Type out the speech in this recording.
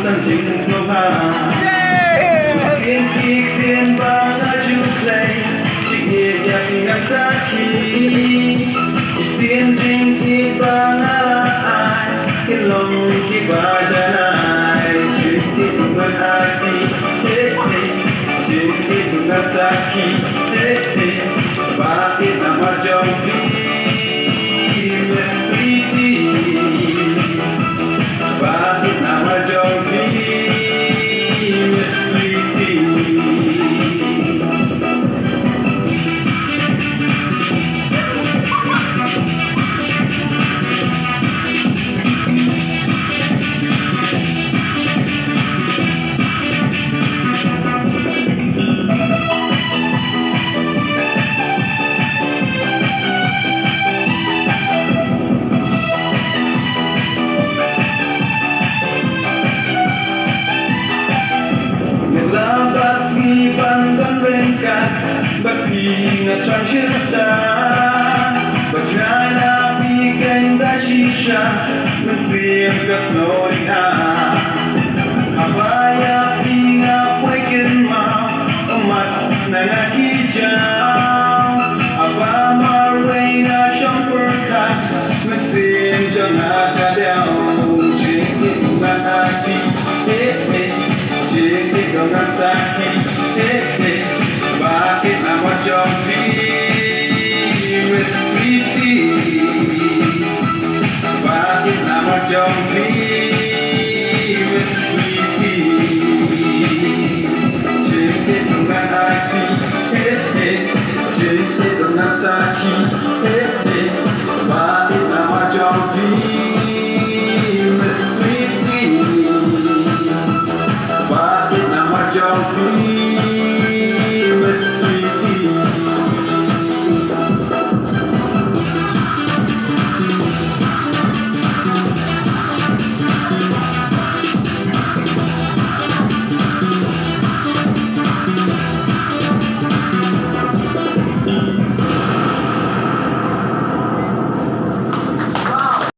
sang trình sông Hà. Tiên khi tiên ba đã chúc lệ chỉ nhẹ nhàng ngắm xa khi tiên trình khi ba đã ai cái lòng khi ba đã ai chuyện tiên ba ai đi hết đi chuyện tiên ba xa khi hết đi ba tiên nama trong khi bakit nama jogi sweetie Trong chiếc ta và trái đã bị cánh đã shisha nên xiêm các nỗi ha abaya pinga quaken ma omat na kijam abama reina shamperka nên xiêm cho na ka đeo chiếc na đi hết chiếc đó na sa khi